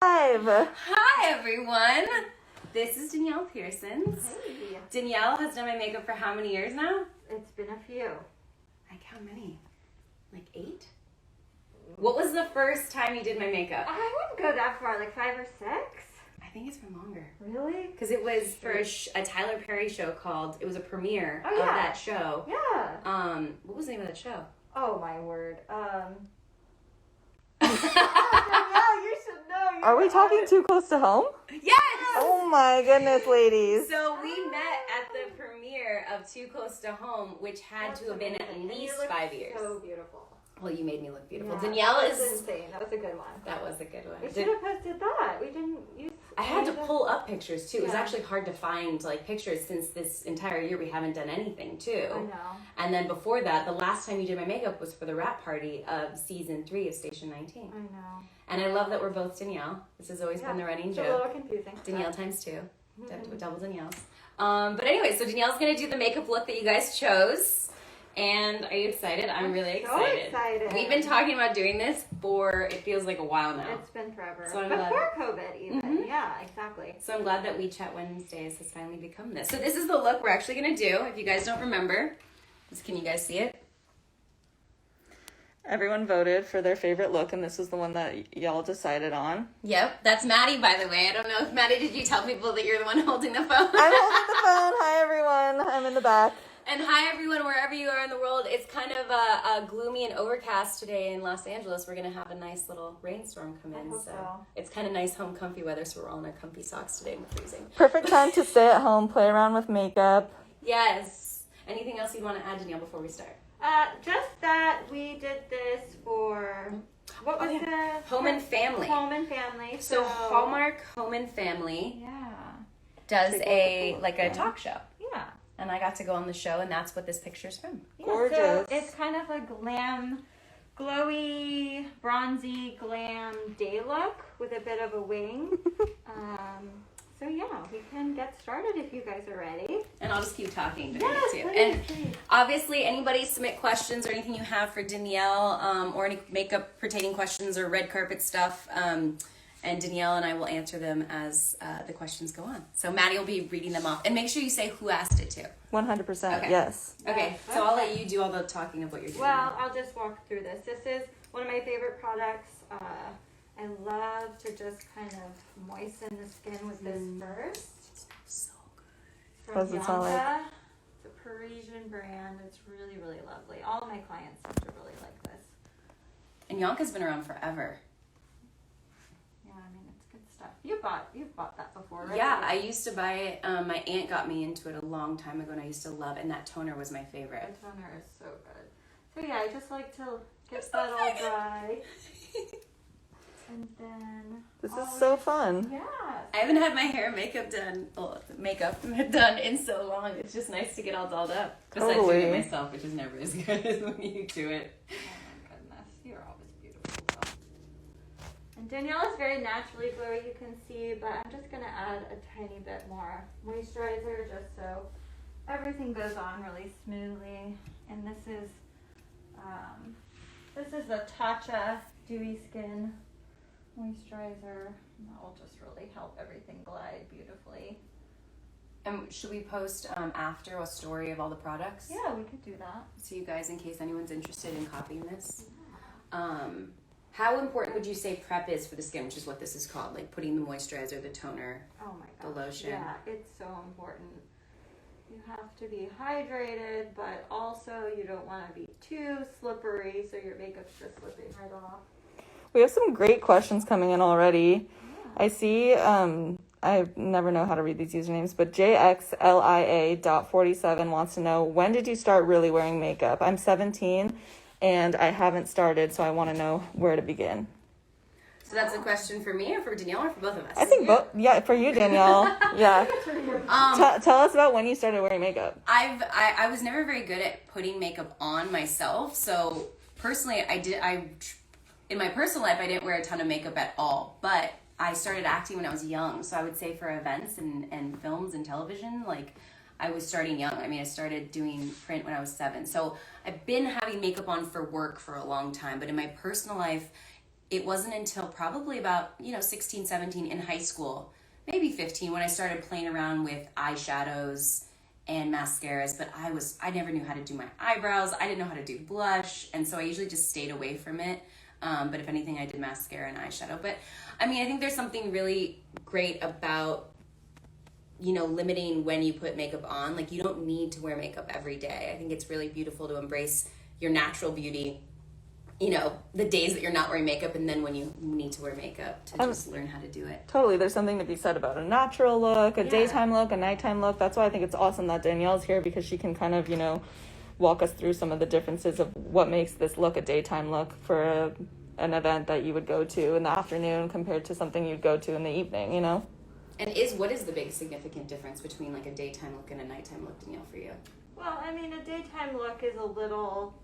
Hi everyone. This is Danielle Pearsons. Hey. Danielle has done my makeup for how many years now? It's been a few. Like how many? Like 8? What was the first time you did my makeup? I wouldn't go that far, like 5 or 6. I think it's been longer. Really? Because it was for a Tyler Perry show called, it was a premiere of yeah. that show. Yeah. What was the name of that show? Oh my word. Danielle, you should know. Are we talking too close to home? Yes! Oh my goodness, ladies. So we met at the premiere of Too Close to Home, which had to have been at least 5 years. So beautiful. Well, you made me look beautiful. Yeah, Danielle that is was insane. That was a good one. That was a good one. We should have posted that. We didn't use. I had to pull up pictures too. It was Yeah. actually hard to find like pictures since this entire year we haven't done anything too. I know. And then before that, the last time you did my makeup was for the wrap party of season 3 of Station 19. I know. And I love that we're both Danielle. This has always been the running It's joke. a little confusing. Danielle times 2. Double Danielle's. But anyway, so Danielle's gonna do the makeup look that you guys chose. And are you excited? I'm really excited. So excited. We've been talking about doing this for, it feels like a while now. It's been forever. So I'm Before COVID even. Mhm. Yeah, exactly. So I'm glad that We Chat Wednesdays has finally become this. So this is the look we're actually going to do. If you guys don't remember, can you guys see it? Everyone voted for their favorite look, and this was the one that y'all decided on. Yep, that's Maddie, by the way. I don't know if Maddie, did you tell people that you're the one holding the phone? I'm holding the phone. Hi, everyone. I'm in the back. And hi, everyone, wherever you are in the world. It's kind of a gloomy and overcast today in Los Angeles. We're going to have a nice little rainstorm come in. So it's kind of nice home comfy weather, so we're all in our comfy socks today in the freezing. Perfect time to stay at home, play around with makeup. Yes. Anything else you'd want to add, Danielle, before we start? Just that we did this for, what was the? Home and Family. Home and Family. So Hallmark Home and Family Yeah. does a talk show. Yeah. And I got to go on the show, and that's what this picture's from. Yeah, Gorgeous. So it's kind of a glam, glowy, bronzy glam day look with a bit of a wing. So yeah, we can get started if you guys are ready. And I'll just keep talking during Yes, it too. please, And please. obviously, anybody submit questions or anything you have for Danielle, or any makeup pertaining questions or red carpet stuff. And Danielle and I will answer them as the questions go on. So Maddie will be reading them off. And make sure you say who asked it to. 100%, Okay. yes. Okay, Yes, so I'll let you do all the talking of what you're doing. Well, I'll just walk through this. This is one of my favorite products. I love to just kind of moisten the skin with this first. So good. From What does it smell like? Bianca. It's a Parisian brand. It's really, really lovely. All of my clients seem to really like this. And Yonka's been around forever. Yeah, I mean, it's good stuff. You've bought that before, right? Yeah, I used to buy it. My aunt got me into it a long time ago, and I used to love it. And that toner was my favorite. The toner is so good. So yeah, I just like to get that all dry. And then... This is so fun. Yes. I haven't had my hair and makeup done, done in so long. It's just nice to get all dolled up. Besides doing Totally. it myself, which is never as good as when you do it. Oh my goodness, you're always beautiful though. And Danielle is very naturally glowy, you can see, but I'm just gonna add a tiny bit more moisturizer just so everything goes on really smoothly. And this is the Tatcha Dewy Skin moisturizer. That will just really help everything glide beautifully. And should we post after a story of all the products? Yeah, we could do that. So you guys, in case anyone's interested in copying this. How important would you say prep is for the skin, which is what this is called, like putting the moisturizer, the toner, Oh my the gosh. lotion? Yeah, it's so important. You have to be hydrated, but also you don't want to be too slippery, so your makeup's just slipping right off. We have some great questions coming in already. I see, I never know how to read these usernames, but JXLIA.47 wants to know, when did you start really wearing makeup? I'm 17 and I haven't started, so I want to know where to begin. So that's a question for me or for Danielle or for both of us? I think both, yeah, for you, Danielle. Yeah. Tell us about when you started wearing makeup. I was never very good at putting makeup on myself. So personally, in my personal life, I didn't wear a ton of makeup at all, but I started acting when I was young. So I would say for events and films and television, like I was starting young. I mean, I started doing print when I was 7. So I've been having makeup on for work for a long time, but in my personal life, it wasn't until probably about, 16, 17 in high school, maybe 15, when I started playing around with eyeshadows and mascaras, but I never knew how to do my eyebrows. I didn't know how to do blush, and so I usually just stayed away from it. But if anything, I did mascara and eyeshadow. But I mean, I think there's something really great about, limiting when you put makeup on. Like, you don't need to wear makeup every day. I think it's really beautiful to embrace your natural beauty, the days that you're not wearing makeup, and then when you need to wear makeup, to just learn how to do it. Totally. There's something to be said about a natural look, a daytime look, a nighttime look. That's why I think it's awesome that Danielle's here, because she can kind of, walk us through some of the differences of what makes this look a daytime look for an event that you would go to in the afternoon compared to something you'd go to in the evening, And what is the big significant difference between like a daytime look and a nighttime look, Danielle, for you? Well, I mean, a daytime look is a little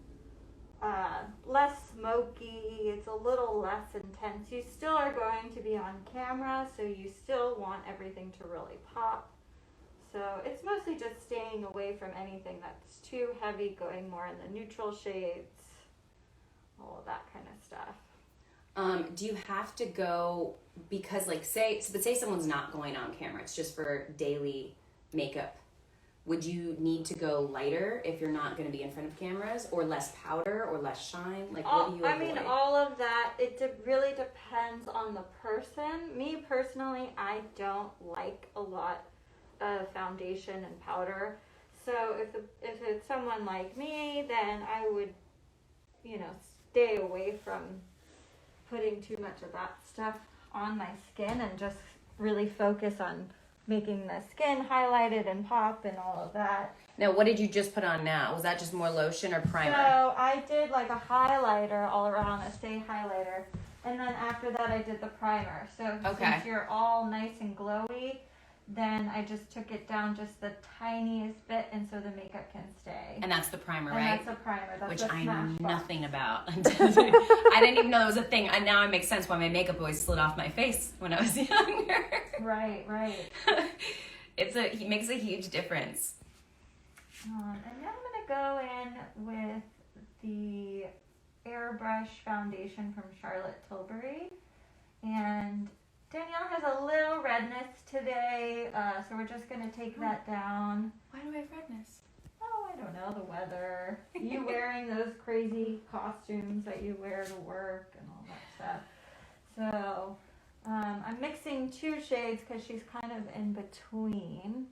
less smoky. It's a little less intense. You still are going to be on camera, so you still want everything to really pop. So it's mostly just staying away from anything that's too heavy, going more in the neutral shades, all of that kind of stuff. Do you have to go, because say someone's not going on camera, it's just for daily makeup. Would you need to go lighter if you're not going to be in front of cameras, or less powder or less shine? What do you avoid? I mean, all of that, really depends on the person. Me personally, I don't like a lot of foundation and powder. So if it's someone like me, then I would, stay away from putting too much of that stuff on my skin and just really focus on making the skin highlighted and pop and all of that. Now, what did you just put on now? Was that just more lotion or primer? So I did like a highlighter all around, a stay highlighter. And then after that, I did the primer. So since you're all nice and glowy, then I just took it down just the tiniest bit, and so the makeup can stay. And that's the primer, and right? That's a primer. That's which the I know Smashbox. nothing about. I didn't even know it was a thing. And now it makes sense why my makeup always slid off my face when I was younger. Right. It makes a huge difference. And now I'm gonna go in with the Airbrush foundation from Charlotte Tilbury, and Danielle has a little redness today, so we're just going to take that down. Why do I have redness? Oh, I don't know, the weather. You wearing those crazy costumes that you wear to work and all that stuff. So I'm mixing two shades because she's kind of in between.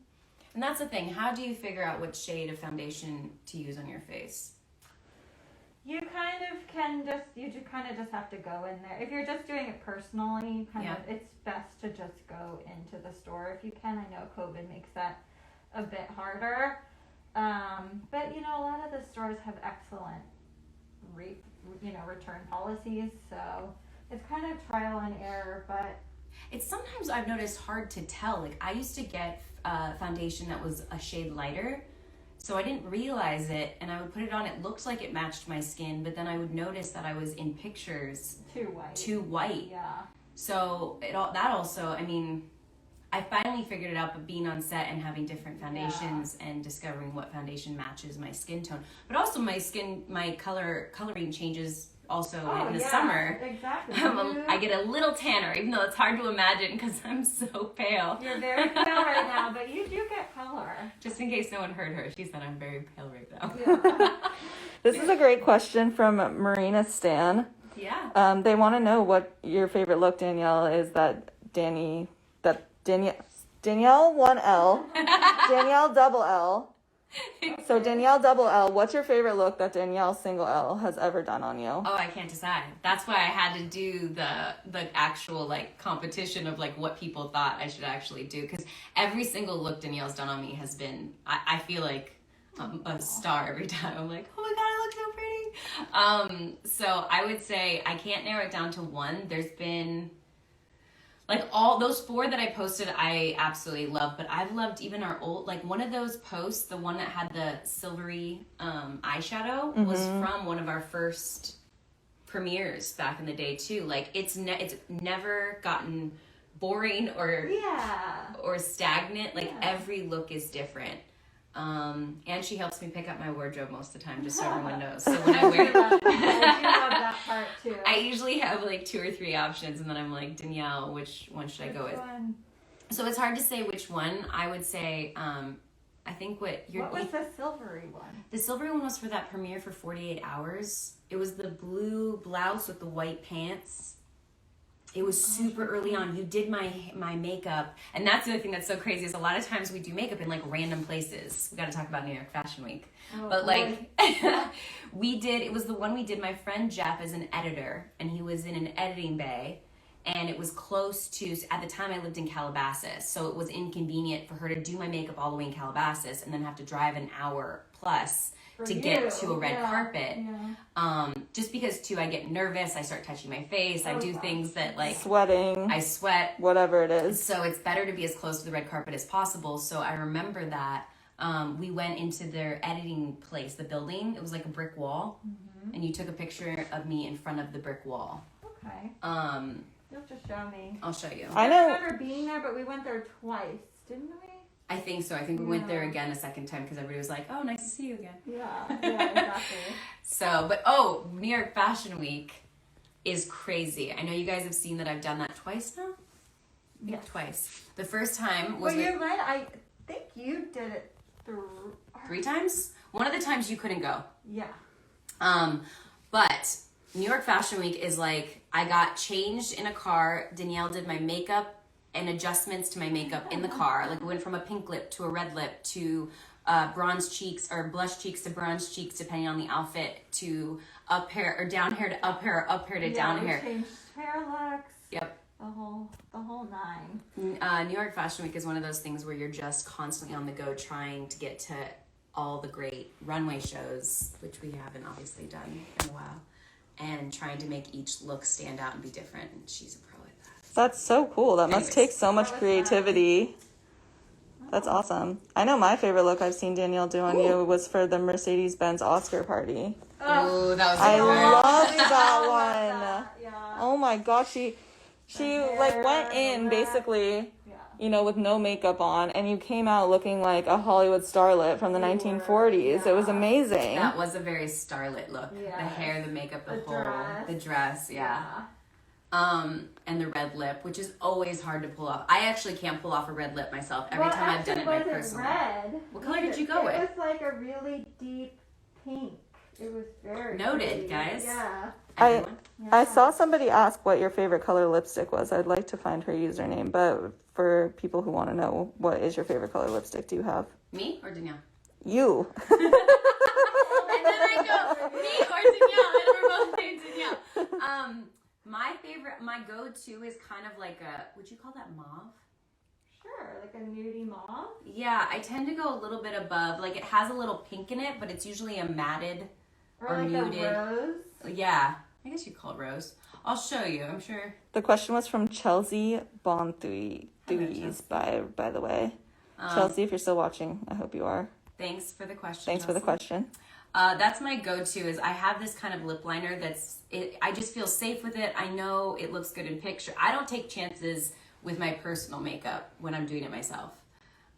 And that's the thing. How do you figure out which shade of foundation to use on your face? You kind of just have to go in there. If you're just doing it personally, it's best to just go into the store if you can. I know COVID makes that a bit harder. But a lot of the stores have excellent return policies, so it's kind of trial and error, but it's sometimes, I've noticed, hard to tell. Like, I used to get foundation that was a shade lighter, so I didn't realize it, and I would put it on. It looked like it matched my skin, but then I would notice that I was in pictures too white. Yeah. So I finally figured it out, but being on set and having different foundations and discovering what foundation matches my skin tone. But also my coloring changes also in the summer. Exactly. I get a little tanner, even though it's hard to imagine because I'm so pale. You're very pale right now, but you do get color. Just in case no one heard her, she said I'm very pale right now. Yeah. This is a great question from Marina Stan. Yeah. They want to know what your favorite look, Danielle, is Danielle 1L, Danielle double L. So Danielle double L, what's your favorite look that Danielle single L has ever done on you? Oh, I can't decide. That's why I had to do the actual competition of what people thought I should actually do, because every single look Danielle's done on me has been, I feel like a star every time. I'm like, oh my god, I look so pretty. So I would say I can't narrow it down to one. There's been all those 4 that I posted, I absolutely love, but I've loved even our old, one of those posts, the one that had the silvery eyeshadow was from one of our first premieres back in the day too. It's never gotten boring or stagnant. Every look is different. And she helps me pick up my wardrobe most of the time, just so everyone knows. So when I wear I do love that part too. I usually have like 2 or 3 options, and then I'm like, Danielle, which one should I go with? One? So it's hard to say which one. I would say, I think what was the silvery one? The silvery one was for that premiere for 48 Hours. It was the blue blouse with the white pants. It was super early on. You did my makeup, and that's the other thing that's so crazy is a lot of times we do makeup in like random places. We got to talk about New York Fashion Week, but like it was the one we did. My friend Jeff is an editor, and he was in an editing bay, and it was close to. At the time, I lived in Calabasas, so it was inconvenient for her to do my makeup all the way in Calabasas, and then have to drive an hour plus to get to a red carpet. Yeah. Just because too, I get nervous. I start touching my face. I do things that like sweating. I sweat. Whatever it is. So it's better to be as close to the red carpet as possible. So I remember that we went into their editing place, the building. It was like a brick wall, and you took a picture of me in front of the brick wall. Okay. You'll just show me. I'll show you. I don't remember being there, but we went there twice, didn't we? I think so. I think we went there again a second time because everybody was like, "Oh, nice to see you again." Yeah, exactly. But New York Fashion Week is crazy. I know you guys have seen that I've done that twice now. Yeah, twice. The first time was. Well, you're right. I think you did it 3 times. One of the times you couldn't go. Yeah. But New York Fashion Week is like I got changed in a car. Danielle did my makeup and adjustments to my makeup in the car. Like we went from a pink lip to a red lip to bronze cheeks or blush cheeks to bronze cheeks, depending on the outfit, to up hair or down hair to up hair, up hair to down hair. Changed hair looks. Yep. The whole 9. New York Fashion Week is one of those things where you're just constantly on the go trying to get to all the great runway shows, which we haven't obviously done in a while, and trying to make each look stand out and be different. And she's a pro at that. That's so cool. That must take so much creativity. That's awesome. I know my favorite look I've seen Danielle do on you was for the Mercedes-Benz Oscar party. Oh, that was I love Yeah, that I one. love that. Yeah. Oh my gosh, she like went in basically, with no makeup on, and you came out looking like a Hollywood starlet from the 1940s. It was amazing. That was a very starlet look. Yeah. The hair, the makeup, the whole dress. the dress, and the red lip, which is always hard to pull off. I actually can't pull off a red lip myself. Every time I've done it my personal. Red. What color did you go with? It was like a really deep pink. It was very noted, pretty. guys. Yeah. I saw somebody ask what your favorite color lipstick was. I'd like to find her username, but for people who want to know, what is your favorite color lipstick do you have? Me or Danielle? You. And then I go, me or Danielle, and we're both named Danielle. My go-to is kind of like would you call that mauve? Sure, like a nudie mauve? Yeah, I tend to go a little bit above. Like it has a little pink in it, but it's usually a matted or like muted. A rose? Yeah, I guess you call it rose. I'll show you, I'm sure. The question was from Chelsea Bonthuis, by the way. Chelsea, if you're still watching, I hope you are. Thanks for the question. Thanks for the question. That's my go-to is I have this kind of lip liner I just feel safe with it. I know it looks good in picture. I don't take chances with my personal makeup when I'm doing it myself.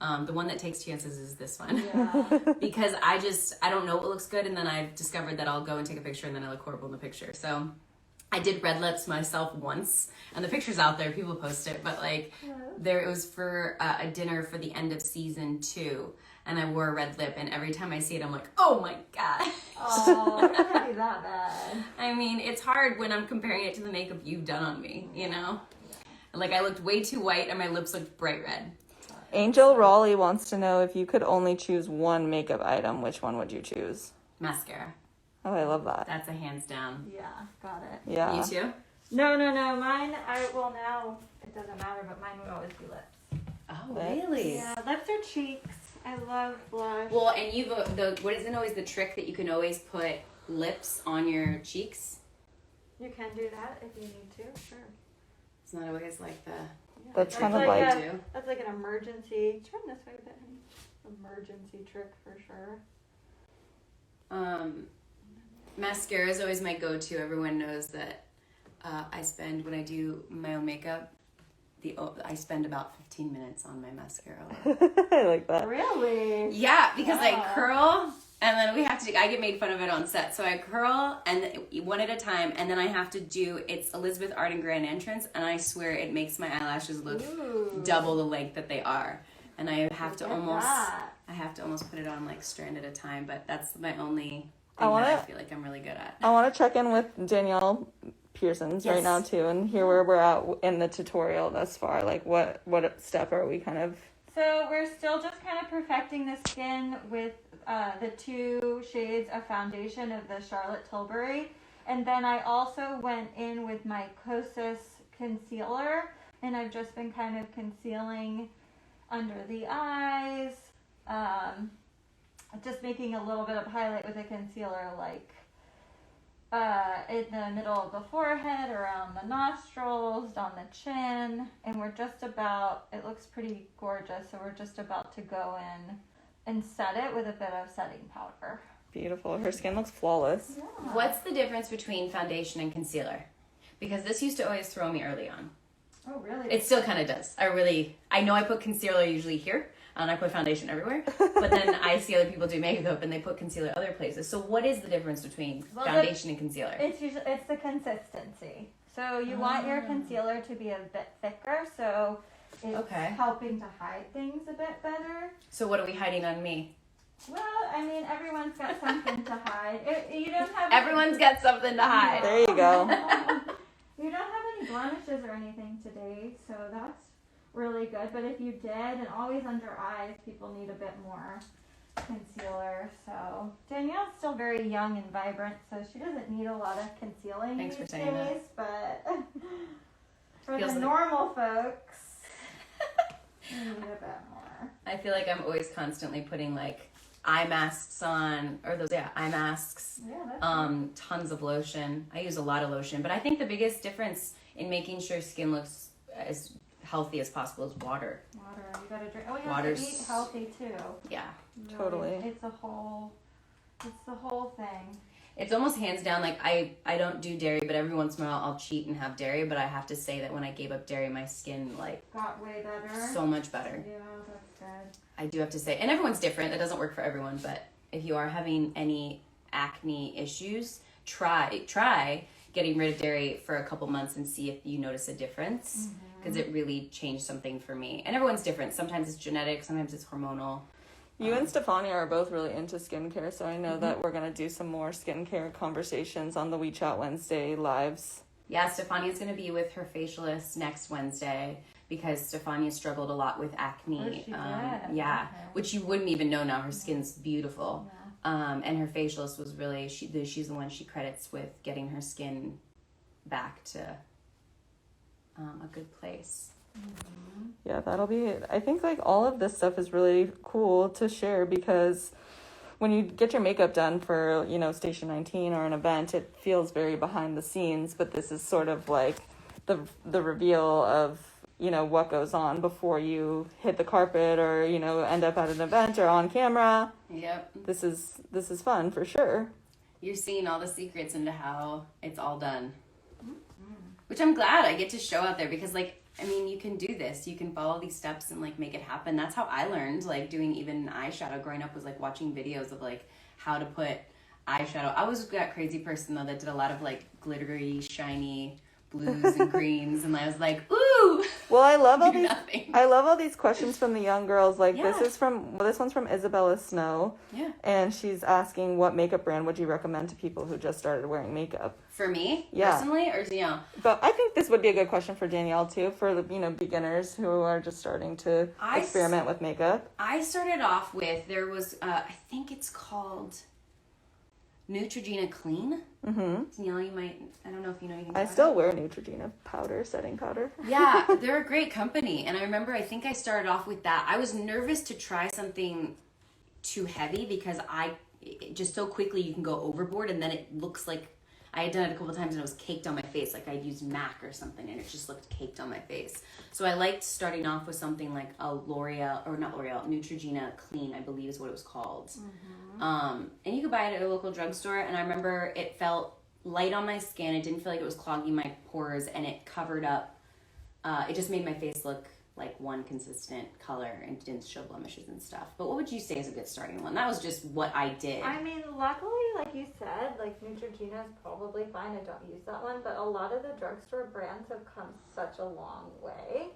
The one that takes chances is this one. Yeah. Because I don't know what looks good, and then I've discovered that I'll go and take a picture and then I look horrible in the picture. So I did red lips myself once, and the picture's out there, people post it, but it was for a dinner for the end of season 2. And I wore a red lip, and every time I see it, I'm like, oh my God. Oh, it can't be that bad. I mean, it's hard when I'm comparing it to the makeup you've done on me, Like, I looked way too white, and my lips looked bright red. Angel Raleigh wants to know if you could only choose one makeup item, which one would you choose? Mascara. Oh, I love that. That's a hands down. Yeah, got it. Yeah. You too? No. Mine, now it doesn't matter, but mine would always be lips. Oh, really? Yeah, lips or cheeks. I love blush. Well, and what isn't always the trick that you can always put lips on your cheeks? You can do that if you need to, sure. It's not always like the... Yeah, That's kind of like... That's like an emergency... Turn this way a bit, honey. Emergency trick for sure. Mascara is always my go-to. Everyone knows that I spend, when I do my own makeup, I spend about 15 minutes on my mascara. I like that. Really? Yeah, because I Wow. curl, and then I get made fun of it on set. So I curl, and one at a time, and then I have to do, it's Elizabeth Arden Grand Entrance, and I swear it makes my eyelashes look Ooh. double the length that they are. And I have to Look at almost, that. I have to almost put it on like strand at a time, but that's my only I thing wanna- that I feel like I'm really good at. I want to check in with Danielle Pearson's right Yes. now too, and hear where we're at in the tutorial thus far. Like, what step are we kind of? So we're still just kind of perfecting the skin with the 2 shades of foundation of the Charlotte Tilbury. And then I also went in with my Kosas concealer, and I've just been kind of concealing under the eyes, just making a little bit of highlight with a concealer, like in the middle of the forehead, around the nostrils, down the chin, and we're just about, it looks pretty gorgeous, so we're just about to go in and set it with a bit of setting powder. Beautiful. Her skin looks flawless. Yeah. What's the difference between foundation and concealer? Because this used to always throw me early on. Oh, really? It still kind of does. I know I put concealer usually here, and I put foundation everywhere, but then I see other people do makeup and they put concealer other places. So what is the difference between Well, foundation and concealer? It's the consistency. So you want your concealer to be a bit thicker, so it's Okay. helping to hide things a bit better. So what are we hiding on me? Well, I mean, everyone's got something to hide. You don't have Everyone's got something to hide. There you go. You don't have any blemishes or anything today, so that's really good. But if you did, and always under eyes, people need a bit more concealer. So Danielle's still very young and vibrant, so she doesn't need a lot of concealing Thanks for these saying that. days. But for Feels the like- normal folks, you need a bit more. I feel like I'm always constantly putting like eye masks on, or those eye masks. Yeah, that's Tons of lotion. I use a lot of lotion, but I think the biggest difference in making sure skin looks as healthy as possible is water. water. You gotta drink. Oh, you have Water's- to eat healthy too. Yeah. Really. Totally. It's the whole thing. It's almost hands down, like I don't do dairy, but every once in a while I'll cheat and have dairy, but I have to say that when I gave up dairy, my skin like Got way better. so much better. Yeah, that's good. I do have to say, and everyone's different. That doesn't work for everyone, but if you are having any acne issues, try getting rid of dairy for a couple months and see if you notice a difference, because it really changed something for me. And everyone's different. Sometimes it's genetic, sometimes it's hormonal. You and Stefania are both really into skincare, so I know that we're gonna do some more skincare conversations on the We Chat Wednesday lives. Yeah, Stefania's going to be with her facialist next Wednesday because Stefania struggled a lot with acne. Oh, she did? Yeah, Okay. which you wouldn't even know now. Her skin's beautiful. And her facialist was really, she's the one she credits with getting her skin back to a good place. Yeah, that'll be it. I think like all of this stuff is really cool to share because when you get your makeup done for, Station 19 or an event, it feels very behind the scenes, but this is sort of like the reveal of, what goes on before you hit the carpet or, end up at an event or on camera. Yep. This is fun for sure. You're seeing all the secrets into how it's all done. Which I'm glad I get to show out there because you can do this. You can follow these steps and make it happen. That's how I learned doing even eyeshadow growing up was watching videos of how to put eyeshadow. I was that crazy person though that did a lot of glittery, shiny blues and greens and I was like, ooh. Well, I love all Do these nothing. I love all these questions from the young girls. Yeah. This one's from Isabella Snow. Yeah. And she's asking what makeup brand would you recommend to people who just started wearing makeup? For me, Yeah. personally, or Danielle? But I think this would be a good question for Danielle too, for beginners who are just starting to experiment with makeup. I started off with, there was, I think it's called Neutrogena Clean. Mm-hmm. Danielle, you might, I don't know if you know anything I about still wear Neutrogena powder, setting powder. Yeah, they're a great company. And I remember, I think I started off with that. I was nervous to try something too heavy because just so quickly you can go overboard and then it looks like, I had done it a couple of times and it was caked on my face. I'd used MAC or something and it just looked caked on my face. So I liked starting off with something like a Neutrogena Clean, I believe is what it was called. And you could buy it at a local drugstore. And I remember it felt light on my skin. It didn't feel like it was clogging my pores and it covered up it just made my face look like one consistent color and didn't show blemishes and stuff. But what would you say is a good starting one? That was just what I did. I mean, luckily, like you said, like Neutrogena is probably fine. I don't use that one, but a lot of the drugstore brands have come such a long way,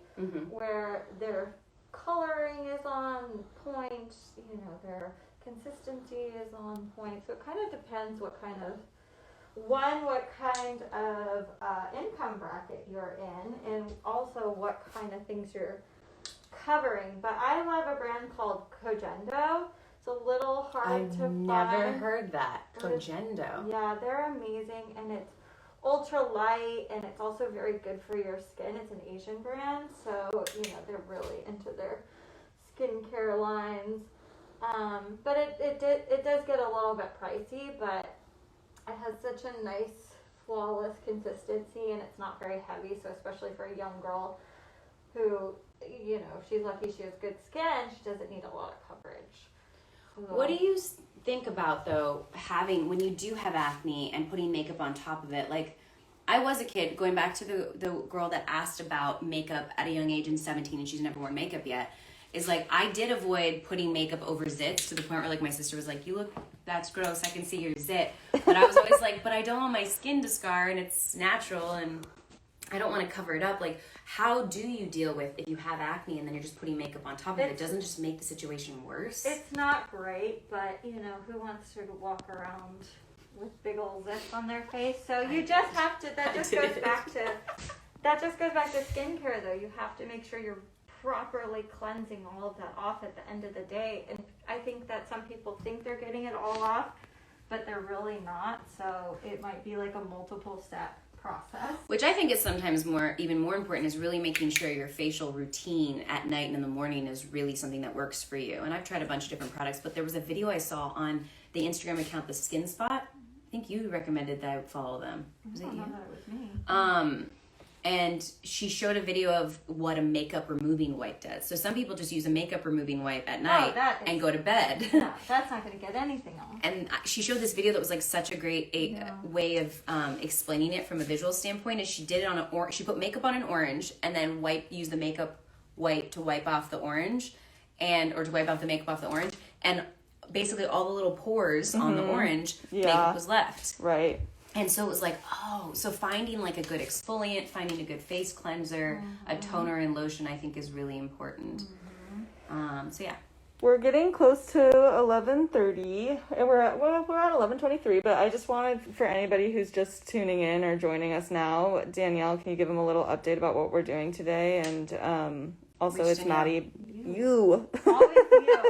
where their coloring is on point, you know, their consistency is on point. So it kind of depends what kind of income bracket you're in, and also what kind of things you're covering. But I love a brand called Cogendo. It's a little hard to find. I've never heard that. Cogendo. Yeah, they're amazing, and it's ultra light, and it's also very good for your skin. It's an Asian brand, so you know they're really into their skincare lines. But it does get a little bit pricey, but it has such a nice, flawless consistency, and it's not very heavy. So especially for a young girl who, you know, she's lucky she has good skin, she doesn't need a lot of coverage. So, what do you think about, though, when you do have acne and putting makeup on top of it? Like, I was a kid, going back to the girl that asked about makeup at a young age in 17 and she's never worn makeup yet, is like, I did avoid putting makeup over zits to the point where like my sister was like, you look, that's gross, I can see your zit. But I was always like, but I don't want my skin to scar and it's natural and I don't want to cover it up. Like, how do you deal with if you have acne and then you're just putting makeup on top of it? It doesn't just make the situation worse. It's not great, but you know, who wants to walk around with big old zits on their face? So you just have to, that just goes back to skincare though. You have to make sure you're properly cleansing all of that off at the end of the day. And I think that some people think they're getting it all off, but they're really not. So it might be like a multiple step process. Which I think is sometimes even more important, is really making sure your facial routine at night and in the morning is really something that works for you. And I've tried a bunch of different products, but there was a video I saw on the Instagram account, The Skin Spot. I think you recommended that I follow them. Was it you? That it was me. And she showed a video of what a makeup removing wipe does. So some people just use a makeup removing wipe at night and go to bed. No, that's not going to get anything off. And she showed this video that was like such a great way of explaining it from a visual standpoint. Is she did it on she put makeup on an orange and then used the makeup wipe to wipe off the orange, or to wipe off the makeup off the orange, and basically all the little pores on the orange makeup was left. Right. And so it was like, so finding like a good exfoliant, finding a good face cleanser, a toner and lotion, I think is really important. So yeah. We're getting close to 11:30, and we're at 11:23. But I just wanted, for anybody who's just tuning in or joining us now, Danielle, can you give them a little update about what we're doing today? And also, it's Maddie. You. Always you.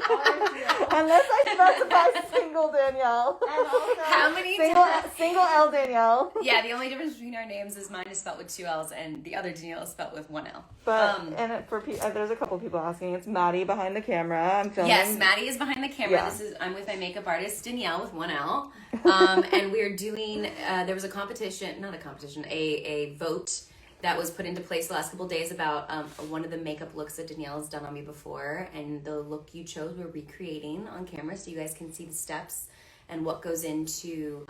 Unless I specify single Danielle. And also, How many single L Danielle. Yeah, the only difference between our names is mine is spelled with 2 L's and the other Danielle is spelled with 1 L. But there's a couple people asking. It's Maddie behind the camera. I'm filming. Yes, Maddie is behind the camera. Yeah. I'm with my makeup artist Danielle with 1 L. And we're doing. There was a vote that was put into place the last couple days about one of the makeup looks that Danielle has done on me before, and the look you chose we're recreating on camera so you guys can see the steps and what goes into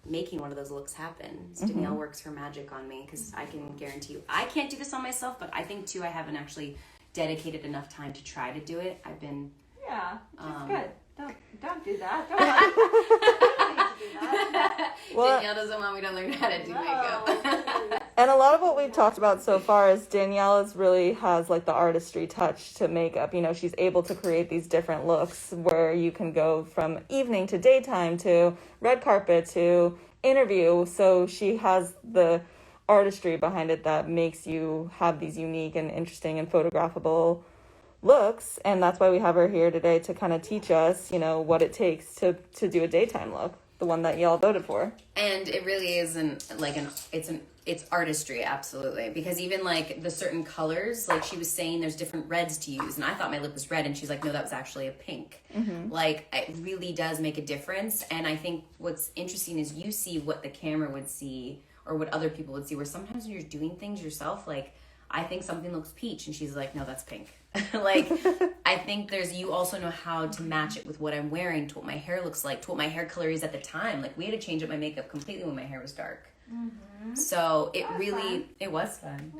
making one of those looks happen. So Danielle works her magic on me, because I can guarantee you I can't do this on myself, but I think too I haven't actually dedicated enough time to try to do it. I've been just good. Don't do that. Don't need to do that. Well, Danielle doesn't want me to learn how to do makeup. and a lot of what we've talked about so far is Danielle really has like the artistry touch to makeup. You know, she's able to create these different looks where you can go from evening to daytime to red carpet to interview. So she has the artistry behind it that makes you have these unique and interesting and photographable looks, and that's why we have her here today to kind of teach us, you know, what it takes to do a daytime look, the one that y'all voted for. And it really isn't like it's artistry, absolutely, because even like the certain colors, like she was saying there's different reds to use, and I thought my lip was red and she's like, no, that was actually a pink. Like, it really does make a difference. And I think what's interesting is you see what the camera would see or what other people would see, where sometimes when you're doing things yourself, like I think something looks peach and she's like, no, that's pink. Like, I think you also know how to match it with what I'm wearing, to what my hair looks like, to what my hair color is at the time. Like, we had to change up my makeup completely when my hair was dark. So it was fun.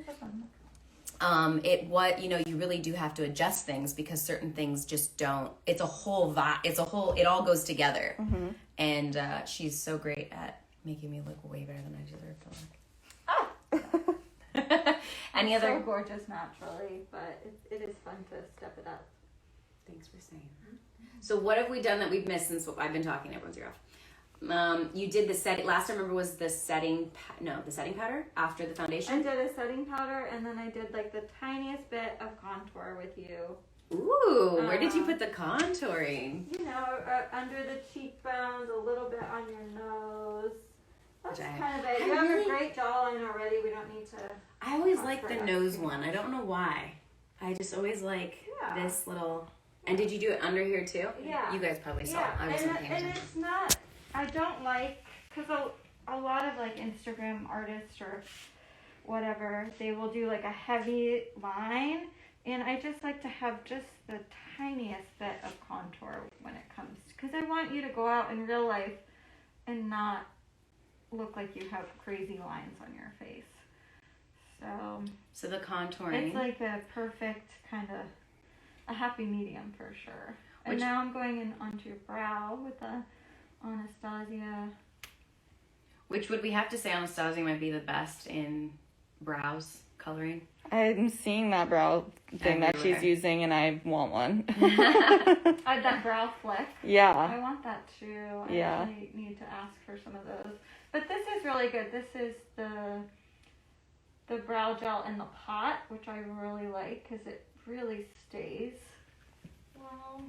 you really do have to adjust things because certain things just don't. It's a whole vibe. It all goes together. Mm-hmm. And she's so great at making me look way better than I deserve to look. Any other? So gorgeous naturally, but it is fun to step it up. Thanks for saying that. So what have we done that we've missed since I've been talking? Everyone's ear off. You did the set. Last I remember was the setting powder after the foundation. I did a setting powder, and then I did like the tiniest bit of contour with you. Ooh, where did you put the contouring? You know, under the cheekbones, a little bit on your nose. That's kind of it. You have a great jawline already. We don't need to. I always like the nose one. I don't know why. I just always like this little. And did you do it under here too? Yeah. You guys probably saw it. I wasn't paying attention. And it's not. I don't like, because a lot of like Instagram artists or whatever, they will do like a heavy line, and I just like to have just the tiniest bit of contour when it comes, because I want you to go out in real life and not look like you have crazy lines on your face. So the contouring. It's like a perfect kind of a happy medium for sure. And now I'm going in onto your brow with the Anastasia. Which would we have to say Anastasia might be the best in brows coloring? I'm seeing that brow thing that she's using, and I want one. That brow flick. Yeah. I want that too. I actually need to ask for some of those. But this is really good. This is the brow gel in the pot, which I really like because it really stays well.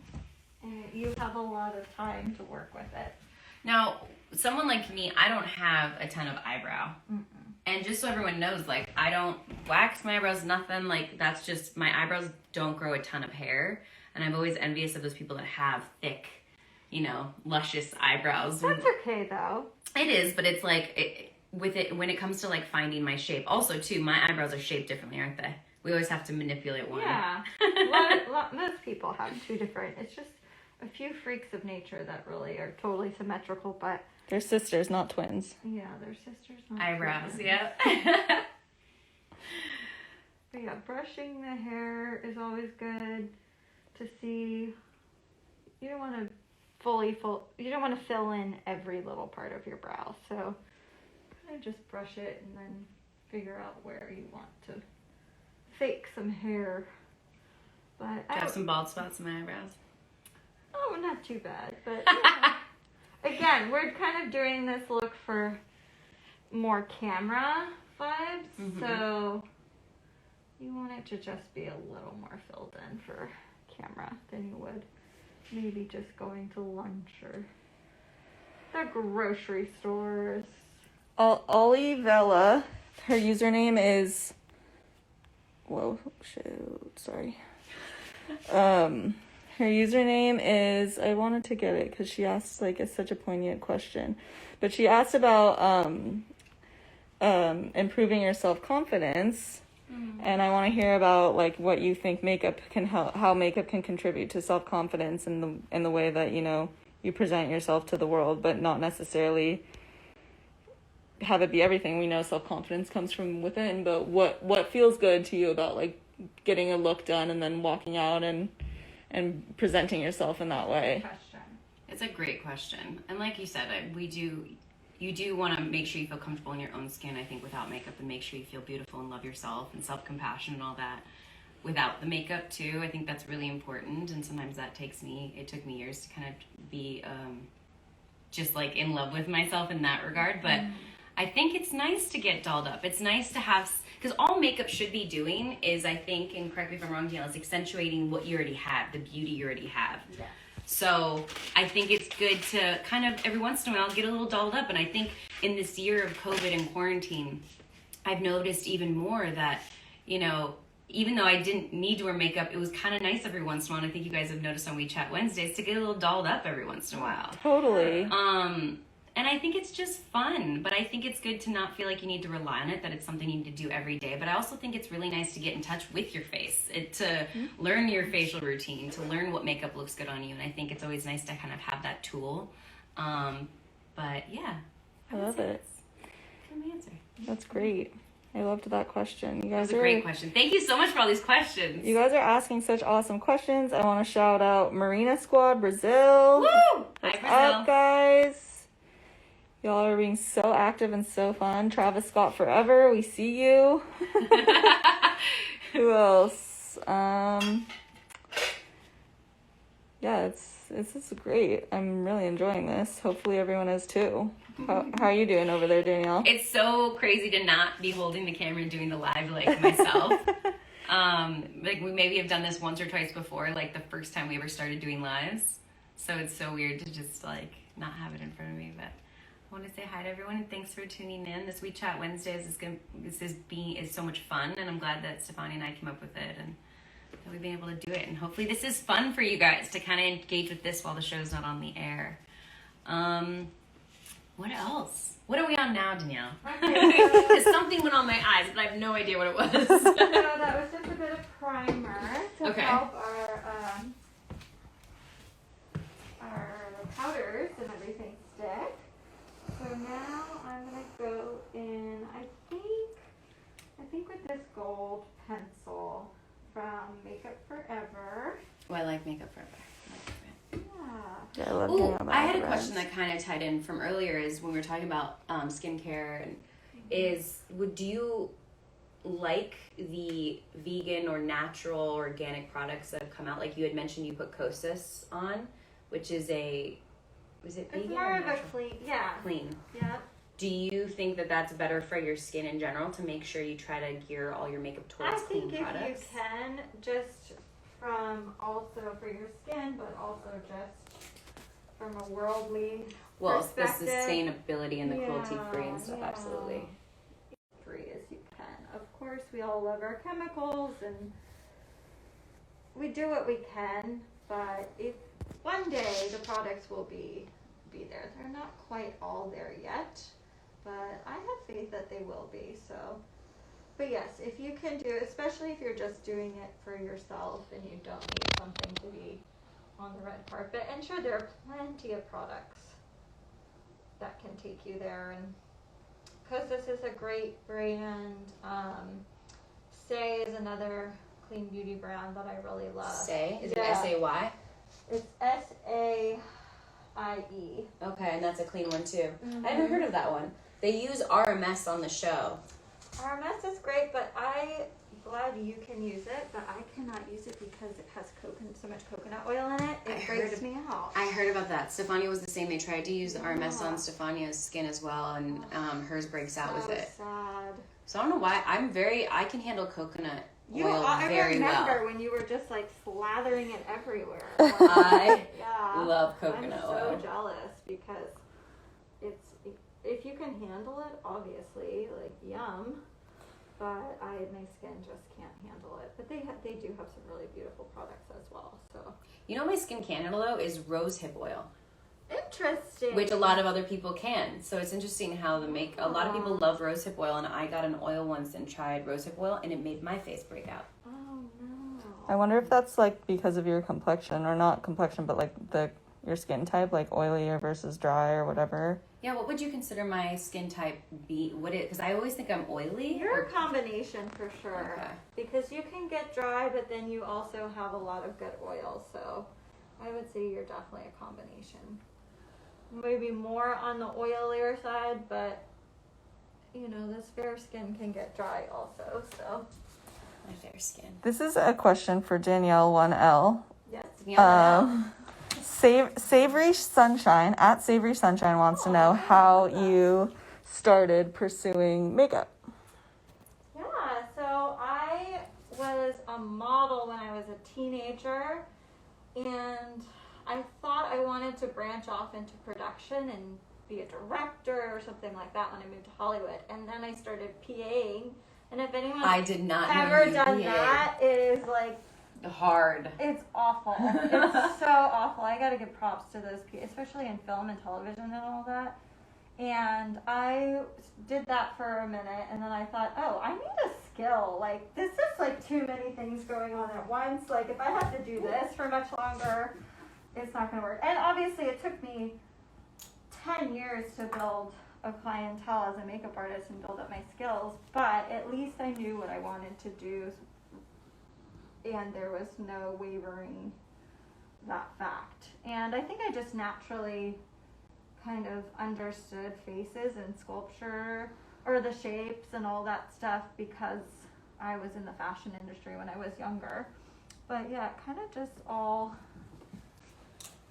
And you have a lot of time to work with it. Now, someone like me, I don't have a ton of eyebrow. Mm-mm. And just so everyone knows, like, I don't wax my eyebrows, nothing. Like, that's just, my eyebrows don't grow a ton of hair. And I'm always envious of those people that have thick, luscious eyebrows. That's okay, though. It is, but it's like, when it comes to, like, finding my shape. Also, too, my eyebrows are shaped differently, aren't they? We always have to manipulate one. Yeah. Most people have two different. It's just a few freaks of nature that really are totally symmetrical, but They're sisters, not twins. yeah, they're sisters. Not Eyebrows, twins. yeah. But yeah, brushing the hair is always good to see. You don't want to you don't want to fill in every little part of your brow, so kind of just brush it and then figure out where you want to fake some hair. But Do you have some bald spots in my eyebrows? Oh, not too bad, but again, we're kind of doing this look for more camera vibes, so you want it to just be a little more filled in for camera than you would maybe just going to lunch or the grocery stores. Olivella, her username is. Whoa, shoot, sorry. Her username is, I wanted to get it because she asked such a poignant question, but she asked about improving your self-confidence, and I want to hear about what you think makeup can help, how makeup can contribute to self-confidence in the way that you present yourself to the world, but not necessarily have it be everything. We know self-confidence comes from within, but what feels good to you about getting a look done and then walking out and presenting yourself in that way? It's a great question. And like you said, you do want to make sure you feel comfortable in your own skin, I think, without makeup, and make sure you feel beautiful and love yourself and self-compassion and all that without the makeup too. I think that's really important, and sometimes it took me years to kind of be just in love with myself in that regard, but I think it's nice to get dolled up. It's nice to have, because all makeup should be doing is, I think, and correct me if I'm wrong, Danielle, is accentuating what you already have, the beauty you already have. Yeah. So I think it's good to kind of every once in a while get a little dolled up. And I think in this year of COVID and quarantine, I've noticed even more that, even though I didn't need to wear makeup, it was kind of nice every once in a while. And I think you guys have noticed on We Chat Wednesdays to get a little dolled up every once in a while. Totally. And I think it's just fun, but I think it's good to not feel like you need to rely on it, that it's something you need to do every day. But I also think it's really nice to get in touch with your face, to learn your facial routine, to learn what makeup looks good on you. And I think it's always nice to kind of have that tool. But yeah. I love it. That's my answer. That's great. I loved that question. You That guys was a great question. Thank you so much for all these questions. You guys are asking such awesome questions. I want to shout out Marina Squad Brazil. Woo! What's Hi, Brazil. up, guys? Y'all are being so active and so fun. Travis Scott Forever, we see you. Who else? Yeah, this is great. I'm really enjoying this. Hopefully everyone is too. How are you doing over there, Danielle? It's so crazy to not be holding the camera and doing the live like myself. Like we maybe have done this once or twice before, like the first time we ever started doing lives. So it's so weird to just like not have it in front of me. But I want to say hi to everyone and thanks for tuning in. This We Chat Wednesdays is so much fun, and I'm glad that Stefani and I came up with it and that we've been able to do it. And hopefully this is fun for you guys to kind of engage with this while the show's not on the air. What else? What are we on now, Danielle? Because something went on my eyes, but I have no idea what it was. So that was just a bit of primer to Okay. help our powders and everything stick. So now I'm gonna go in. I think with this gold pencil from Makeup Forever. Oh, I like Makeup Forever. Yeah, I love Ooh, Danielle I had a Make Up. question that kind of tied in from earlier is when we were talking about skincare and do you like the vegan or natural organic products that have come out? Like you had mentioned you put Kosas on, which is is it vegan It's more or of a natural? Clean. Yeah. Do you think that that's better for your skin in general to make sure you try to gear all your makeup towards I clean think if products? you can, just from also for your skin, but also just from a worldly Well, it's the perspective. sustainability and the Yeah, cruelty-free and stuff, yeah. absolutely. Free as you can. Of course, we all love our chemicals and we do what we can, but if one day the products will be there. They're not quite all there yet, but I have faith that they will be. So, but yes, if you can do, especially if you're just doing it for yourself and you don't need something to be on the red carpet, and sure, there are plenty of products that can take you there. And Kosas is a great brand. Say is another clean beauty brand that I really love. Say? Is Yeah. it S-A-Y? It's SAIE. Okay, and that's a clean one too. Mhm. I haven't heard of that one. They use RMS on the show. RMS is great, but I'm glad you can use it, but I cannot use it because it has so much coconut oil in it. It breaks me out. I heard about that. Stefania was the same. They tried to use the RMS on Stefania's skin as well, and hers breaks out with it. Sad. So I don't know why. I can handle coconut oil I very remember well. when you were just like slathering it everywhere. I Yeah. love coconut I'm oil. so jealous because if you can handle it, obviously, like yum. But my skin just can't handle it. But they do have some really beautiful products as well. So You know what my skin can handle though is rosehip oil, interesting. which a lot of other people can. So it's interesting how a lot of people love rosehip oil, and I got an oil once and tried rosehip oil, and it made my face break out. Oh no. I wonder if that's like because of your complexion, or not complexion, but like your skin type, like oily versus dry or whatever. Yeah, what would you consider my skin type be? Because I always think I'm oily. You're a combination for sure. Okay. Because you can get dry, but then you also have a lot of good oil. So I would say you're definitely a combination. Maybe more on the oilier side, but this fair skin can get dry also. So My fair skin. This is a question for Danielle 1L. yes. Yeah. Savory Sunshine at Savory Sunshine wants to know how you started pursuing makeup. Yeah, so I was a model when I was a teenager, and I thought I wanted to branch off into production and be a director or something like that when I moved to Hollywood. And then I started PAing, and if anyone I did not know ever you done PA'd. that, it is like, Hard. it's awful. It's so awful. I gotta give props to those people, especially in film and television and all that. And I did that for a minute, and then I thought, oh, I need a skill. Like, this is like too many things going on at once. Like, if I have to do this for much longer, it's not gonna work. And obviously, it took me 10 years to build a clientele as a makeup artist and build up my skills, but at least I knew what I wanted to do, and there was no wavering that fact. And I think I just naturally kind of understood faces and sculpture, or the shapes and all that stuff, because I was in the fashion industry when I was younger. But yeah, it kind of just all...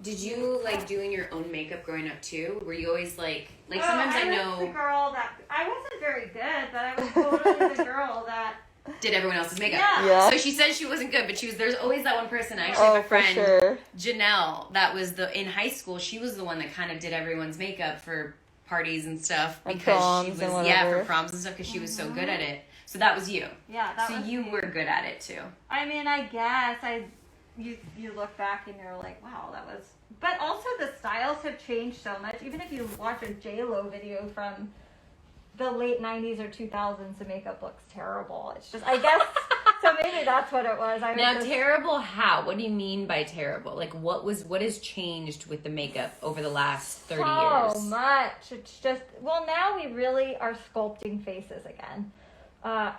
Did you like doing your own makeup growing up too? Were you always like sometimes I was know the girl that, I wasn't very good, but I was totally the girl that did everyone else's makeup. Yeah. So she said she wasn't good, but there's always that one person. I actually have a friend, sure. Janelle, that was in high school, she was the one that kind of did everyone's makeup for parties and stuff, And because proms she was, and whatever. for proms and stuff, because she was so good at it. So that was you. Yeah, that so was you me. were good at it too. I mean, I guess you look back and you're like, wow, that was. But also the styles have changed so much. Even if you watch a J-Lo video from the late 90s or 2000s, the makeup looks terrible. It's just, I guess, so maybe that's what it was. Terrible how? What do you mean by terrible? Like what has changed with the makeup over the last 30 years? So much. It's just, well, now we really are sculpting faces again.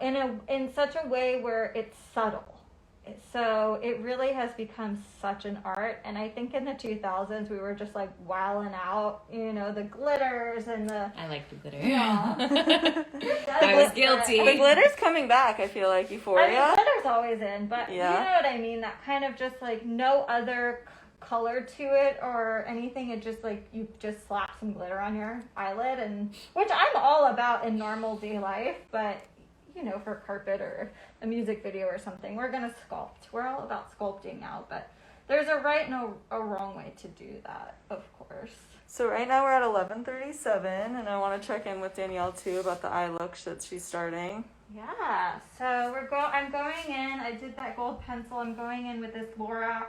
In such a way where it's subtle. So it really has become such an art. And I think in the 2000s, we were just like wilding out, the glitters and the... I like the glitter. Yeah. I was guilty. The glitter's coming back, I feel like, Euphoria. I mean, glitter's always in, but Yeah. you know what I mean? That kind of just like no other color to it or anything. It just like you just slap some glitter on your eyelid, and which I'm all about in normal day life, but for carpet or a music video or something, we're gonna sculpt. We're all about sculpting now, but there's a right and a wrong way to do that, of course. So right now we're at 11:37, and I want to check in with Danielle too about the eye look that she's starting. Yeah, so I'm going in. I did that gold pencil. I'm going in with this Lorac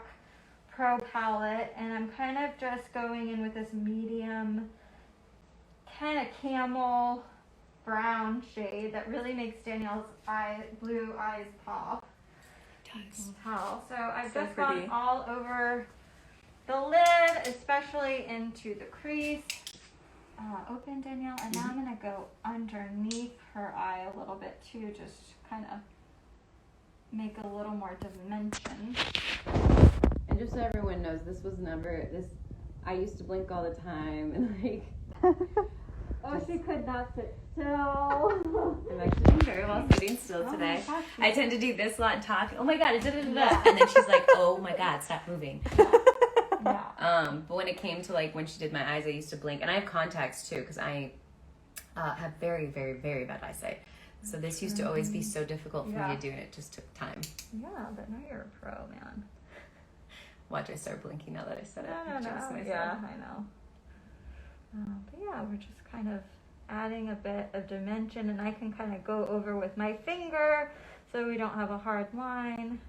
Pro palette, and I'm kind of just going in with this medium kind of camel brown shade that really makes Danielle's blue eyes pop. You can tell. So I've So just pretty. gone all over the lid, especially into the crease. Open, Danielle, and now I'm going to go underneath her eye a little bit too, just kind of make a little more dimension. And just so everyone knows, this was never this. I used to blink all the time, and like. Oh, she could not sit still. I'm actually doing very well sitting still today. Oh my gosh, I tend to do this a lot and talk. Oh my god, da-da-da-da. And then she's like, oh my god, stop moving. Yeah. But when it came to like when she did my eyes, I used to blink, and I have contacts too because I have very, very, very bad eyesight. So this used to always be so difficult for me to do, and it just took time. Yeah, but now you're a pro, man. Watch, I start blinking now that I said it. No. Jinx myself. Yeah, I know. But yeah, we're just kind of adding a bit of dimension, and I can kind of go over with my finger so we don't have a hard line.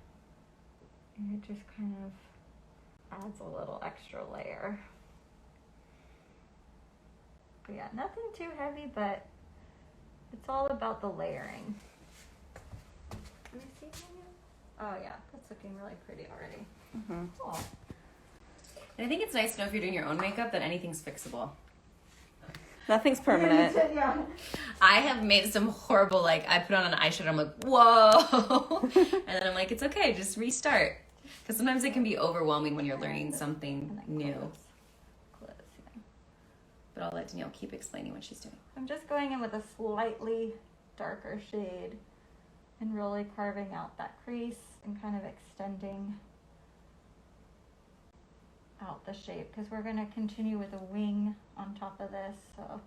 And it just kind of adds a little extra layer. But yeah, nothing too heavy, but it's all about the layering. Let me see. Oh yeah, that's looking really pretty already. Mm-hmm. Cool. And I think it's nice to know if you're doing your own makeup that anything's fixable. Nothing's permanent. Yeah. I have made some horrible, like, I put on an eyeshadow, I'm like, whoa. And then I'm like, it's okay, just restart. Because sometimes it can be overwhelming when you're learning something new. Close, yeah. But I'll let Danielle keep explaining what she's doing. I'm just going in with a slightly darker shade and really carving out that crease and kind of extending out the shape, because we're going to continue with a wing on top of this. So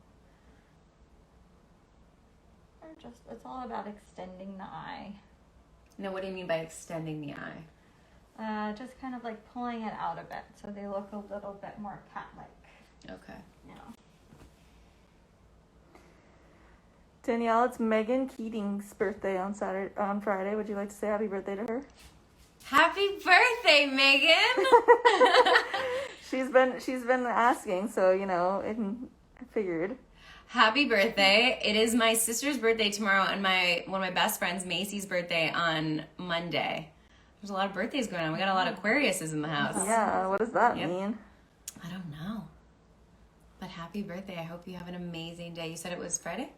it's all about extending the eye. Now, what do you mean by extending the eye? Just kind of like pulling it out a bit so they look a little bit more cat-like. Okay. You know. Danielle, it's Megan Keating's birthday on Friday. Would you like to say happy birthday to her? Happy birthday, Megan! She's been asking, so I figured. Happy birthday. It is my sister's birthday tomorrow and one of my best friends, Macy's, birthday on Monday. There's a lot of birthdays going on. We got a lot of Aquariuses in the house. Yeah, what does that Yep. mean? I don't know. But happy birthday. I hope you have an amazing day. You said it was Friday?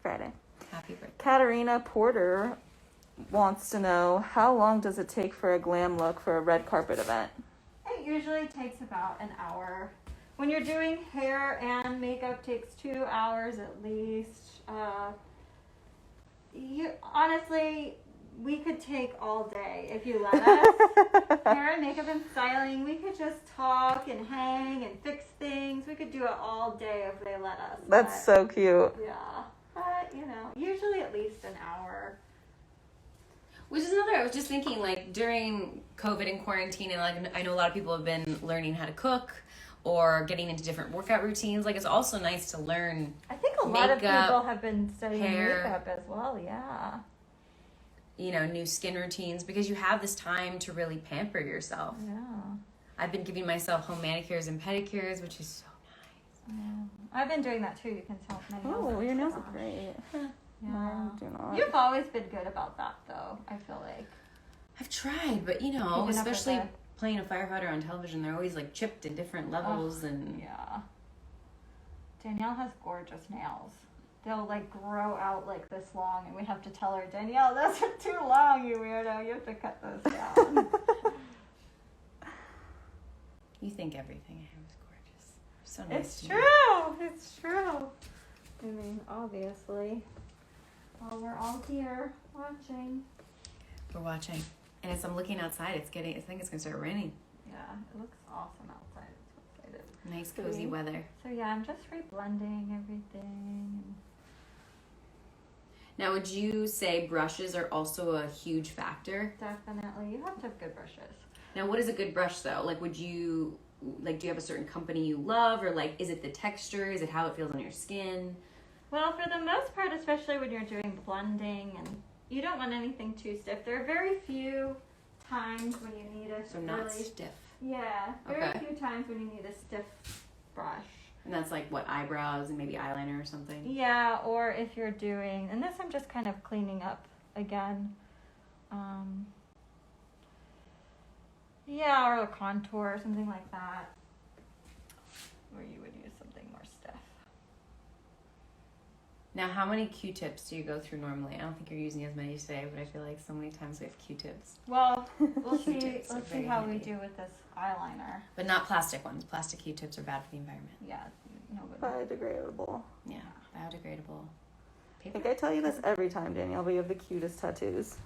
Friday. Happy birthday. Katarina Porter wants to know, how long does it take for a glam look for a red carpet event? It usually takes about an hour. When you're doing hair and makeup, takes 2 hours at least. Honestly, we could take all day if you let us. Hair and makeup and styling, we could just talk and hang and fix things. We could do it all day if they let us. That's so cute. Yeah, but usually at least an hour. Which is another, I was just thinking, like, during COVID and quarantine, and like I know a lot of people have been learning how to cook or getting into different workout routines. Like, it's also nice to learn I think a lot of makeup, people have been studying hair, makeup as well, yeah. New skin routines, because you have this time to really pamper yourself. Yeah. I've been giving myself home manicures and pedicures, which is so nice. Yeah. I've been doing that too. You can tell my nails. Oh, your nails are great. Yeah. Mine do not. You've always been good about that, though, I feel like. I've tried, but Keeping up with especially it. playing a firefighter on television, they're always like chipped in different levels and Yeah. Danielle has gorgeous nails. They'll like grow out like this long, and we have to tell her, Danielle, those are too long, you weirdo. You have to cut those down. you think everything I have is gorgeous. So nice It's to true. It's true. I mean, obviously. Well, we're all here watching. We're watching. And as I'm looking outside, I think it's gonna start raining. Yeah, it looks awesome outside. I'm so excited. Nice cozy weather. So yeah, I'm just reblending everything. Now, would you say brushes are also a huge factor? Definitely, you have to have good brushes. Now, what is a good brush though? Like, do you have a certain company you love, or like, is it the texture? Is it how it feels on your skin? Well, for the most part, especially when you're doing blending, and you don't want anything too stiff. There are very few times when you need a So not really stiff. Yeah, very Okay. few times when you need a stiff brush. And that's like what, eyebrows and maybe eyeliner or something? Yeah, or if you're doing, and this I'm just kind of cleaning up again. Yeah, or a contour or something like that, where you would use something more stiff. Now, how many Q-tips do you go through normally? I don't think you're using as many today, but I feel like so many times we have Q-tips. Well, we'll see. Q-tips are Let's see very how we handy. do with this eyeliner. But not plastic ones. Plastic Q-tips are bad for the environment. Yeah, nobody. Biodegradable. Yeah, biodegradable. I think I tell you this every time, Danielle, but you have the cutest tattoos.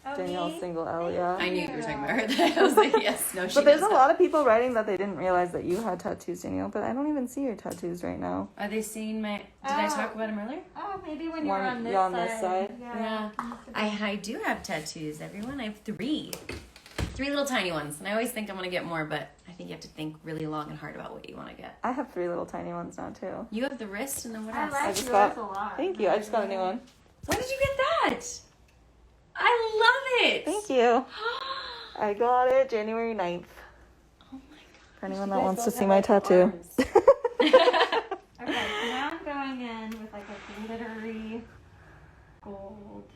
Oh, Danielle me? single L, yeah. I knew you were talking about her. I was like, yes, no, she But there's does a lot of people writing that they didn't realize that you had tattoos, Danielle, but I don't even see your tattoos right now. Are they seeing my... Did I talk about them earlier? Oh, maybe when you're One- on this you're on side. this side? Yeah. I do have tattoos, everyone. I have 3. 3 little tiny ones. And I always think I'm going to get more, but I think you have to think really long and hard about what you want to get. I have 3 little tiny ones now, too. You have the wrist and then what I else? like just yours got- a lot. Thank you. I just got a new one. When did you get that? I love it. Thank you. I got it January 9th. Oh my god. For anyone You that guys wants to both see have, my like, tattoo. arms. Okay, so now I'm going in with like a glittery gold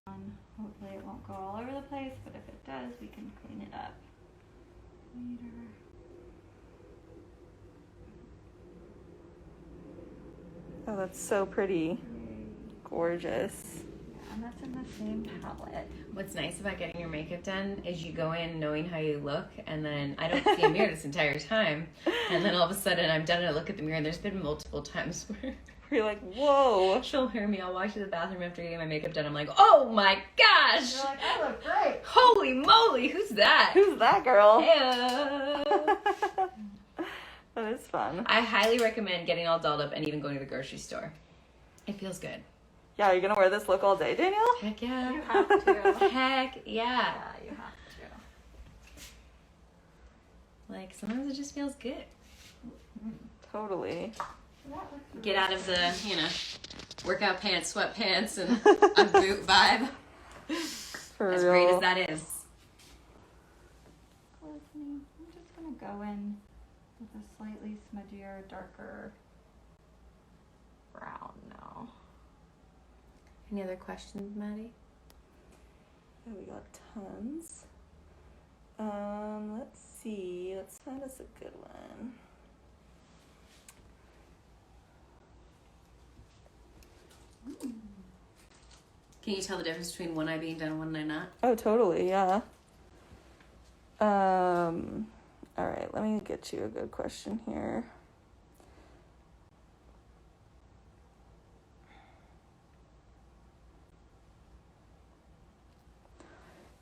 one. Hopefully it won't go all over the place, but if it does, we can clean it up later. Oh, that's so pretty. Gorgeous. Yeah, and that's in the same palette. What's nice about getting your makeup done is you go in knowing how you look, and then I don't see a mirror this entire time, and then all of a sudden I'm done and I look at the mirror, and there's been multiple times where You're like, whoa. she'll hear me. I'll walk to the bathroom after getting my makeup done. I'm like, oh my gosh! You're like, I look great. Holy moly, who's that? Who's that girl? Heyo. That is fun. I highly recommend getting all dolled up and even going to the grocery store. It feels good. Yeah, you're gonna wear this look all day, Danielle? Heck yeah. You have to. Heck yeah. Yeah, you have to. Like, sometimes it just feels good. Totally. Get out of the, workout pants, sweatpants, and a boot vibe. For As real. great as that is. I'm just gonna go in with a slightly smudgier, darker brown now. Any other questions, Maddie? Yeah, we got tons. Let's see. Let's find us a good one. Can you tell the difference between one eye being done and one eye not? Oh, totally, yeah. All right, let me get you a good question here.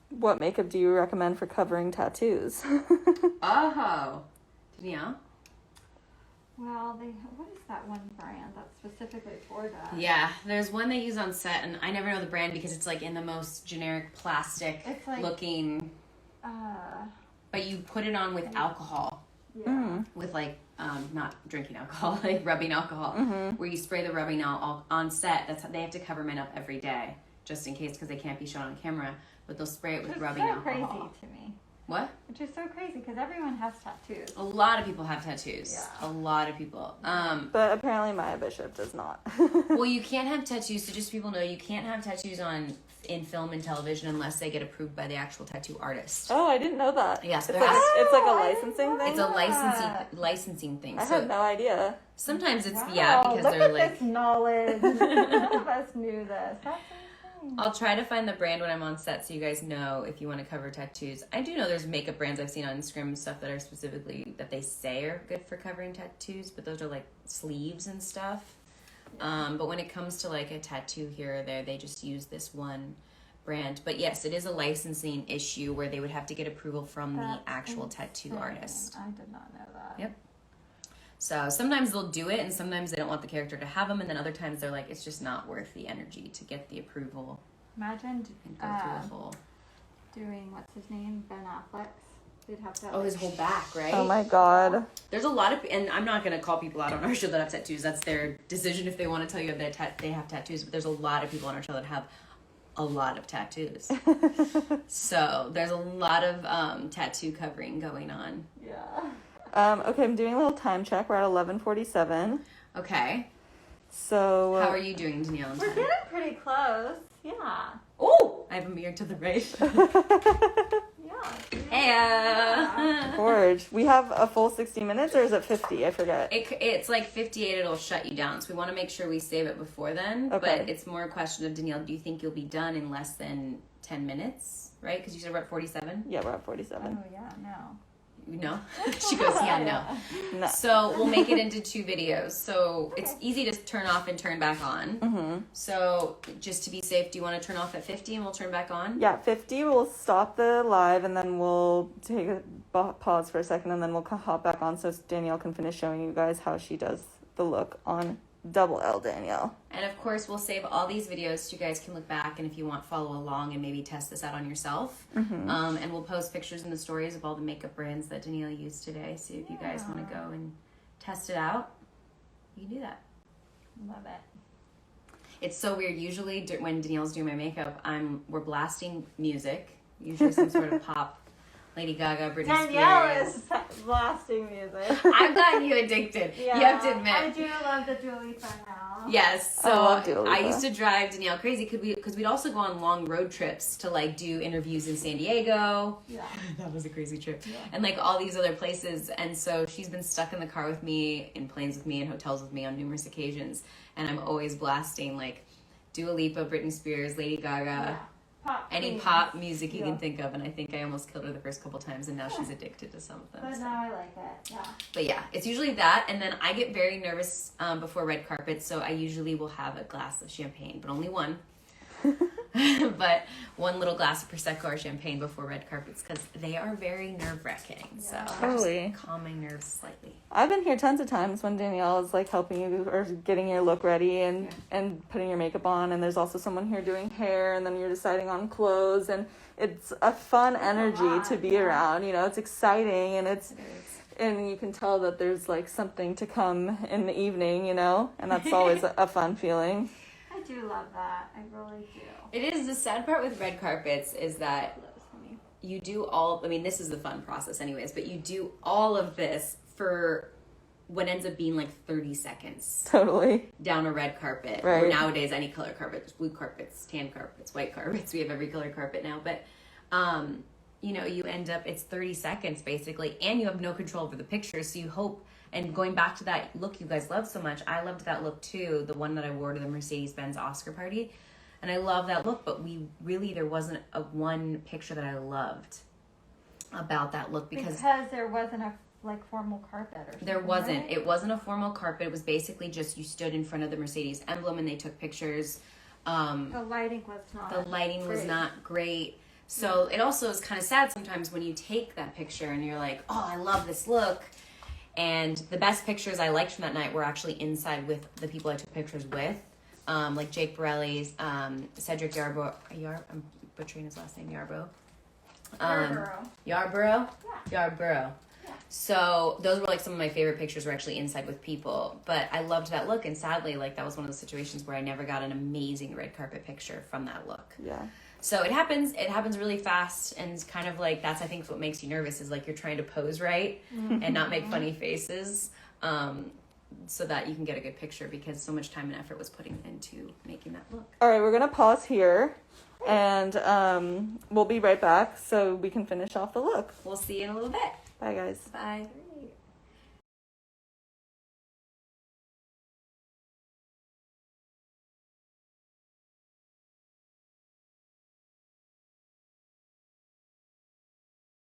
What makeup do you recommend for covering tattoos? Oh, Danielle? Well, what is that one brand that's specifically for that? Yeah, there's one they use on set, and I never know the brand because it's like in the most generic plastic It's like, looking. But you put it on with alcohol, yeah. with like not drinking alcohol, like rubbing alcohol, where you spray the rubbing out on set. That's how they have to cover men up every day, just in case because they can't be shown on camera. But they'll spray it with rubbing alcohol. Which is so crazy to me. What? Which is so crazy because everyone has tattoos. A lot of people have tattoos. Yeah. A lot of people. But apparently Maya Bishop does not. Well, you can't have tattoos, so just so people know, you can't have tattoos in film and television unless they get approved by the actual tattoo artist. Oh, I didn't know that. Yes, it's there has- it's like a licensing thing? It's a licensing thing. I So had no idea. sometimes it's, Wow, because look they're at like... this knowledge. None of us knew this. That's insane. I'll try to find the brand when I'm on set so you guys know if you want to cover tattoos. I do know there's makeup brands I've seen on Instagram and stuff that are specifically, that they say are good for covering tattoos, but those are like sleeves and stuff. But when it comes to like a tattoo here or there, they just use this one brand. But yes, it is a licensing issue where they would have to get approval from the actual tattoo artist. I did not know that. Yep. So sometimes they'll do it and sometimes they don't want the character to have them, and then other times they're like, it's just not worth the energy to get the approval Imagine and go through the full... doing, what's his name? Ben Affleck's. They'd have to. Oh, his whole back, right? Oh my god. There's a lot of, and I'm not going to call people out on our show that have tattoos. That's their decision if they want to tell you that they have tattoos. But there's a lot of people on our show that have a lot of tattoos. So there's a lot of tattoo covering going on. Yeah. Okay, I'm doing a little time check. We're at 11:47. Okay. So How are you doing, Danielle? in We're time? getting pretty close. Yeah. Oh, I have a mirror to the right. Yeah. Hey, Gorge. We have a full 60 minutes, or is it 50? I forget. It's like 58. It'll shut you down, so we want to make sure we save it before then. Okay. But it's more a question of, Danielle, do you think you'll be done in less than 10 minutes? Right? Because you said we're at 47. Yeah, we're at 47. Oh yeah. No. No? She goes, yeah, no. No. So we'll make it into 2 videos. So it's easy to turn off and turn back on. Mm-hmm. So just to be safe, do you want to turn off at 50 and we'll turn back on? Yeah, 50. We'll stop the live, and then we'll take a pause for a second, and then we'll hop back on so Danielle can finish showing you guys how she does the look on Double L Danielle. And of course, we'll save all these videos so you guys can look back and if you want, follow along and maybe test this out on yourself. Mm-hmm. And we'll post pictures in the stories of all the makeup brands that Danielle used today. So if you guys want to go and test it out, you can do that. Love it. It's so weird. Usually when Danielle's doing my makeup, we're blasting music, usually some sort of pop, Lady Gaga, Britney Danielle Spears. is blasting music. I've gotten you addicted. Yeah, You have to admit. I do love the Dua Lipa now. Yes, so I love Dua Lipa. I used to drive Danielle crazy because we'd also go on long road trips to like do interviews in San Diego. Yeah. That was a crazy trip. Yeah. And like all these other places. And so she's been stuck in the car with me, in planes with me, in hotels with me on numerous occasions. And I'm always blasting like Dua Lipa, Britney Spears, Lady Gaga, Yeah. Pop any queens. pop music you Yeah. can think of. And I think I almost killed her the first couple times, and now she's addicted to some of them. But so. now I like it. Yeah. But yeah, it's usually that, and then I get very nervous before red carpets, so I usually will have a glass of champagne, but only one. But one little glass of Prosecco or champagne before red carpets, because they are very nerve-wracking. So Yeah. Totally. just calm my nerves slightly. I've been here tons of times when Danielle is like helping you or getting your look ready and putting your makeup on, and there's also someone here doing hair, and then you're deciding on clothes, and it's a fun energy to be around. You know, it's exciting, and and you can tell that there's like something to come in the evening, you know, and that's always a fun feeling. I do love that. I really do. It is, the sad part with red carpets is that you do this is the fun process anyways, but you do all of this for what ends up being like 30 seconds Totally. down a red carpet. Right. Or nowadays, any color carpet. There's blue carpets, tan carpets, white carpets. We have every color carpet now. But, you end up, it's 30 seconds basically, and you have no control over the picture. So you hope, and going back to that look you guys love so much, I loved that look too, the one that I wore to the Mercedes-Benz Oscar party. and I love that look, but there wasn't a one picture that I loved about that look because there wasn't a like formal carpet or something. There wasn't. Right? It wasn't a formal carpet. It was basically just you stood in front of the Mercedes emblem and they took pictures. The lighting was not great. So it also is kind of sad sometimes when you take that picture and you're like, oh, I love this look. And the best pictures I liked from that night were actually inside with the people I took pictures with. Like Jake Borelli's, Cedric Yarbrough. I'm butchering his last name, Yarbrough. Yarbrough? Yeah. Yarbrough. Yeah. So those were like some of my favorite pictures were actually inside with people. But I loved that look, and sadly, like that was one of those situations where I never got an amazing red carpet picture from that look. Yeah. So it happens really fast, and it's kind of like that's I think what makes you nervous is like you're trying to pose right and not make funny faces, so that you can get a good picture because so much time and effort was putting into making that look. All right, we're gonna pause here, and we'll be right back so we can finish off the look. We'll see you in a little bit. Bye, guys. Bye.